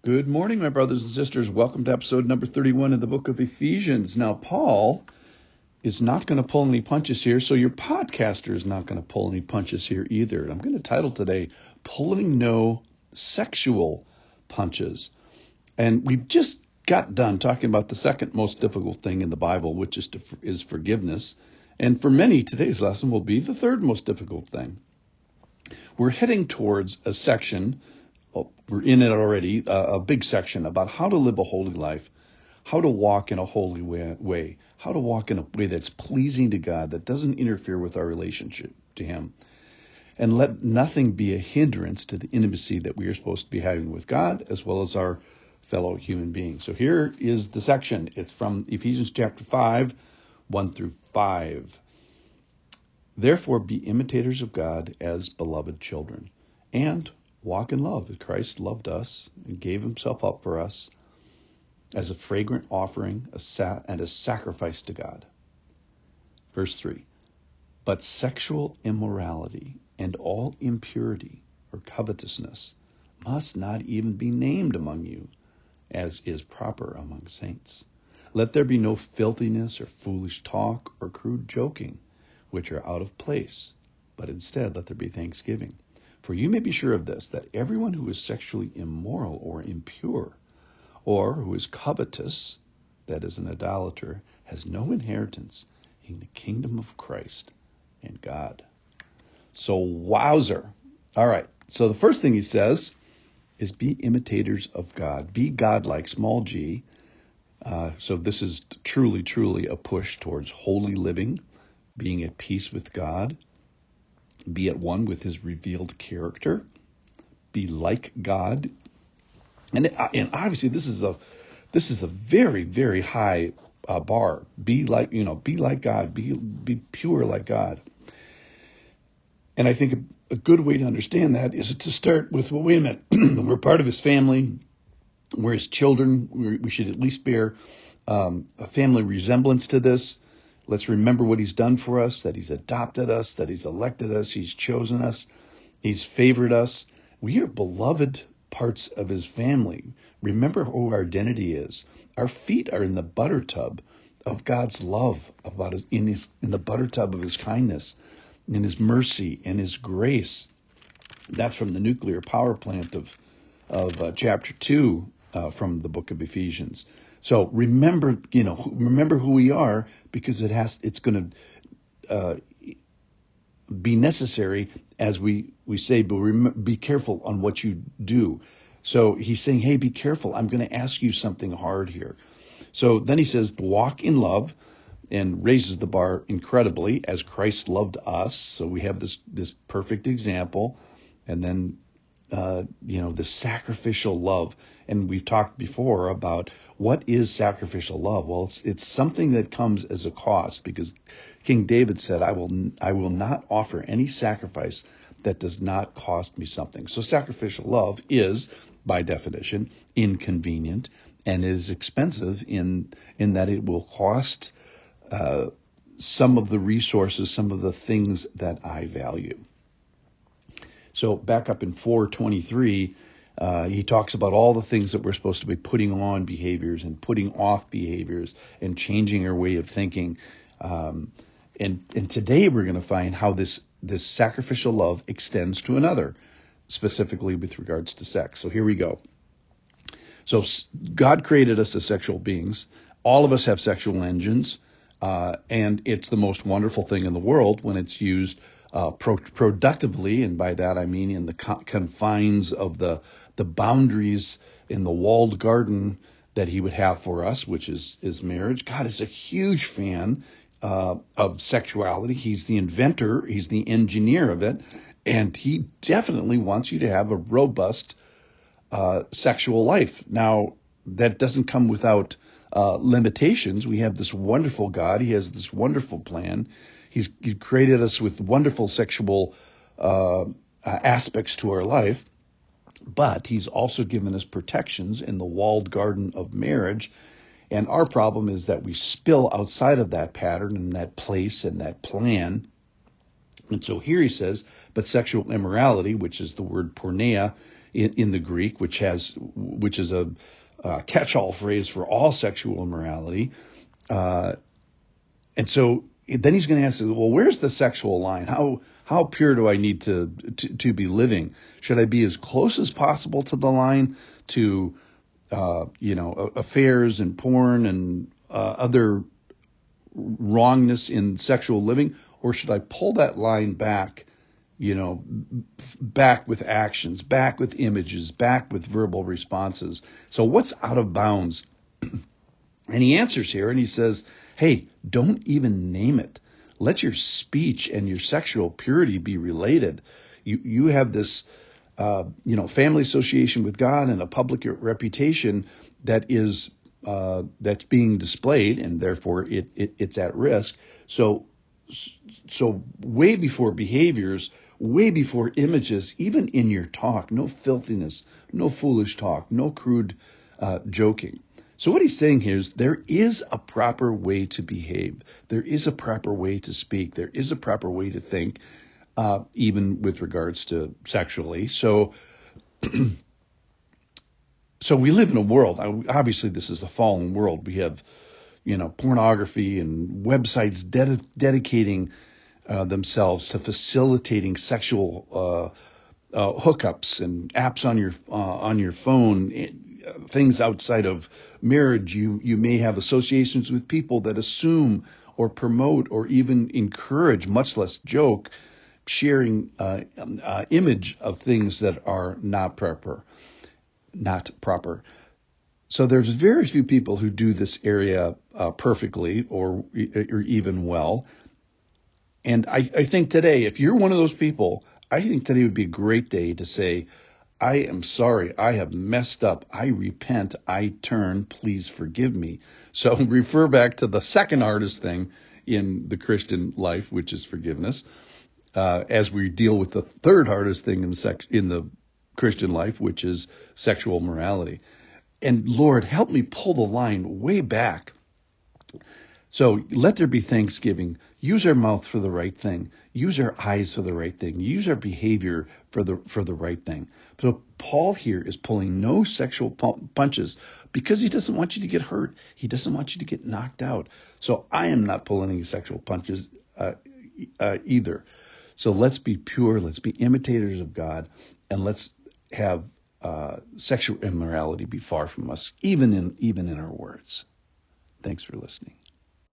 Good morning, my brothers and sisters. Welcome to episode number 31 of the book of Ephesians. Now, Paul is not going to pull any punches here, so your podcaster is not going to pull any punches here either. I'm going to title today, Pulling No Sexual Punches. And we've just got done talking about the second most difficult thing in the Bible, which is forgiveness. And for many, today's lesson will be the third most difficult thing. We're heading towards a section. We're in it already, a big section about how to live a holy life, how to walk in a holy way, how to walk in a way that's pleasing to God, that doesn't interfere with our relationship to Him. And let nothing be a hindrance to the intimacy that we are supposed to be having with God as well as our fellow human beings. So here is the section. It's from Ephesians chapter 5, 1 through 5. Therefore, be imitators of God as beloved children, and walk in love as Christ loved us and gave himself up for us as a fragrant offering and a sacrifice to God. Verse 3, but sexual immorality and all impurity or covetousness must not even be named among you, as is proper among saints. Let there be no filthiness or foolish talk or crude joking, which are out of place, but instead let there be thanksgiving. For you may be sure of this, that everyone who is sexually immoral or impure, or who is covetous, that is an idolater, has no inheritance in the kingdom of Christ and God. So wowzer. All right. So the first thing he says is be imitators of God. Be godlike, small g. So this is truly, truly a push towards holy living, being at peace with God, be at one with his revealed character, be like God. And obviously this is a very, very high bar. Be like God, be pure like God. And I think a good way to understand that is to start with, well, wait a minute, we're part of his family, we're his children, we should at least bear a family resemblance to this. Let's remember what he's done for us, that he's adopted us, that he's elected us, he's chosen us, he's favored us. We are beloved parts of his family. Remember who our identity is. Our feet are in the butter tub of God's love, in the butter tub of his kindness, in his mercy and his grace. That's from the nuclear power plant of chapter 2 from the book of Ephesians. So remember who we are, because it's going to be necessary as we say, but be careful on what you do. So he's saying, hey, be careful. I'm going to ask you something hard here. So then he says, walk in love, and raises the bar incredibly, as Christ loved us. So we have this perfect example. And then, the sacrificial love. And we've talked before about what is sacrificial love. Well, it's something that comes as a cost, because King David said, I will not offer any sacrifice that does not cost me something. So sacrificial love is, by definition, inconvenient and is expensive in that it will cost some of the resources, some of the things that I value. So back up in 4:23, he talks about all the things that we're supposed to be putting on behaviors and putting off behaviors and changing our way of thinking. And today we're going to find how this sacrificial love extends to another, specifically with regards to sex. So here we go. So God created us as sexual beings. All of us have sexual engines, and it's the most wonderful thing in the world when it's used productively, and by that I mean in the confines of the boundaries in the walled garden that he would have for us, which is marriage. God is a huge fan of sexuality. He's the inventor, he's the engineer of it, and he definitely wants you to have a robust sexual life. Now, that doesn't come without limitations. We have this wonderful God. He has this wonderful plan. He created us with wonderful sexual aspects to our life, but he's also given us protections in the walled garden of marriage. And our problem is that we spill outside of that pattern and that place and that plan. And so here he says, but sexual immorality, which is the word porneia, in the Greek, which is a catch-all phrase for all sexual immorality. And so then he's going to ask, well, where's the sexual line? How pure do I need to be living? Should I be as close as possible to the line to affairs and porn and other wrongness in sexual living, or should I pull that line back? Back with actions, back with images, back with verbal responses. So what's out of bounds? And he answers here and he says, hey, don't even name it. Let your speech and your sexual purity be related. You have this, family association with God and a public reputation that is, that's being displayed, and therefore it's at risk. So way before behaviors, way before images, even in your talk, no filthiness, no foolish talk, no crude joking. So what he's saying here is there is a proper way to behave. There is a proper way to speak. There is a proper way to think, even with regards to sexually. So we live in a world. Obviously, this is a fallen world. We have, pornography and websites dedicating themselves to facilitating sexual hookups and apps on your phone. Things outside of marriage. You may have associations with people that assume or promote or even encourage, much less joke, sharing image of things that are not proper. So there's very few people who do this area perfectly or even well. And I think today, if you're one of those people, I think today would be a great day to say, I am sorry, I have messed up, I repent, I turn, please forgive me. So refer back to the second hardest thing in the Christian life, which is forgiveness, as we deal with the third hardest thing in the Christian life, which is sexual morality. And Lord, help me pull the line way back. So let there be thanksgiving. Use our mouth for the right thing. Use our eyes for the right thing. Use our behavior for the right thing. So Paul here is pulling no sexual punches because he doesn't want you to get hurt. He doesn't want you to get knocked out. So I am not pulling any sexual punches either. So let's be pure. Let's be imitators of God, and let's have sexual immorality be far from us, even in our words. Thanks for listening.